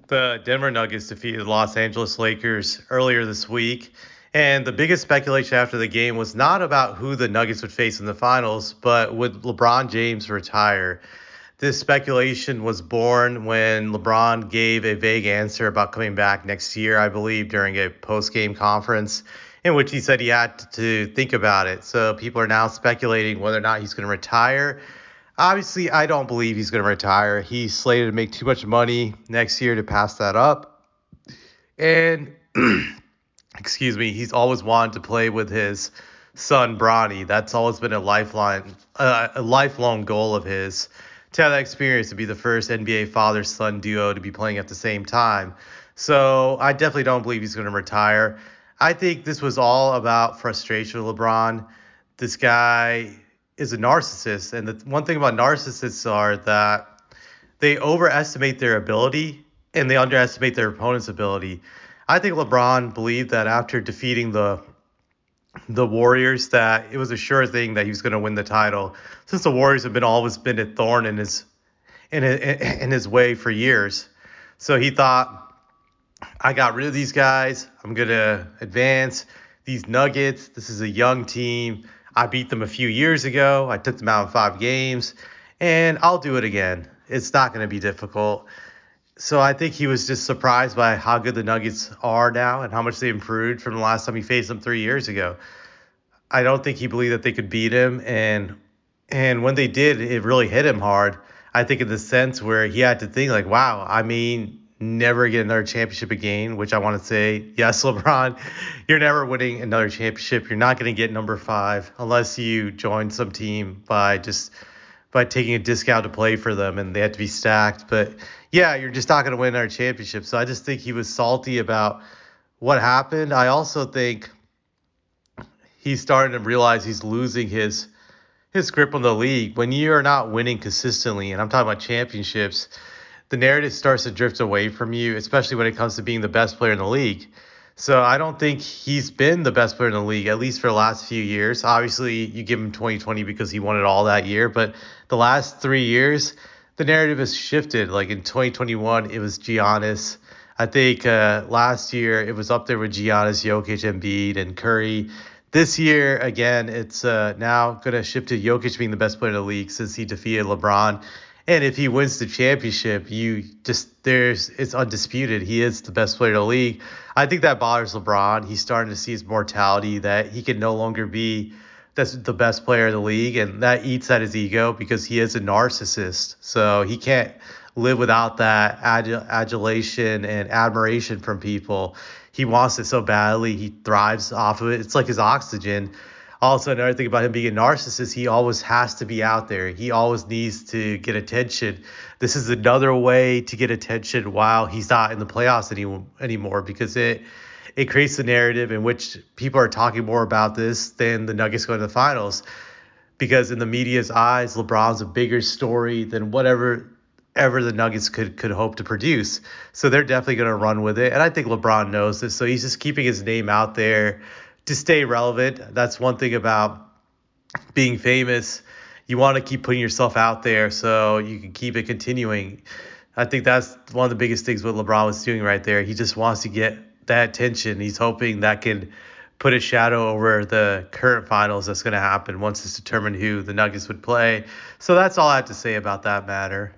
The Denver Nuggets defeated the Los Angeles Lakers earlier this week. And the biggest speculation after the game was not about who the Nuggets would face in the finals, but would LeBron James retire? This speculation was born when LeBron gave a vague answer about coming back next year, I believe, during a post game conference in which he said he had to think about it. So people are now speculating whether or not he's going to retire. Obviously, I don't believe he's going to retire. He's slated to make too much money next year to pass that up. And, excuse me, he's always wanted to play with his son, Bronny. That's always been a lifelong goal of his to have that experience to be the first NBA father-son duo to be playing at the same time. So I definitely don't believe he's going to retire. I think this was all about frustration with LeBron. This guy is a narcissist. And the one thing about narcissists are that they overestimate their ability and they underestimate their opponent's ability. I think LeBron believed that after defeating the Warriors that it was a sure thing that he was going to win the title, since the Warriors have always been a thorn in his way for years. So he thought, I got rid of these guys. I'm going to advance. These Nuggets, this is a young team. I beat them a few years ago. I took them out in 5 games, and I'll do it again. It's not going to be difficult. So I think he was just surprised by how good the Nuggets are now and how much they improved from the last time he faced them 3 years ago. I don't think he believed that they could beat him, and when they did, it really hit him hard. I think in the sense where he had to think like, wow, I mean, never get another championship again, which I want to say, yes, LeBron, you're never winning another championship. You're not going to get number 5 unless you join some team by taking a discount to play for them and they have to be stacked. But yeah, you're just not going to win another championship. So I just think he was salty about what happened. I also think he's starting to realize he's losing his grip on the league. When you're not winning consistently, and I'm talking about championships, the narrative starts to drift away from you, especially when it comes to being the best player in the league. So I don't think he's been the best player in the league, at least for the last few years. Obviously, you give him 2020 because he won it all that year. But the last 3 years, the narrative has shifted. Like in 2021, it was Giannis. I think last year it was up there with Giannis, Jokic, Embiid, and Curry. This year, again, it's now going to shift to Jokic being the best player in the league since he defeated LeBron. And if he wins the championship, it's undisputed. He is the best player in the league. I think that bothers LeBron. He's starting to see his mortality that he can no longer be that's the best player in the league, and that eats at his ego because he is a narcissist. So he can't live without that adulation and admiration from people. He wants it so badly. He thrives off of it. It's like his oxygen. Also, another thing about him being a narcissist, he always has to be out there. He always needs to get attention. This is another way to get attention while he's not in the playoffs anymore because it creates the narrative in which people are talking more about this than the Nuggets going to the finals. Because in the media's eyes, LeBron's a bigger story than whatever ever the Nuggets could hope to produce. So they're definitely going to run with it. And I think LeBron knows this. So he's just keeping his name out there to stay relevant. That's one thing about being famous. You want to keep putting yourself out there so you can keep it continuing. I think that's one of the biggest things what LeBron was doing right there. He just wants to get that attention. He's hoping that can put a shadow over the current finals that's going to happen once it's determined who the Nuggets would play. So that's all I have to say about that matter.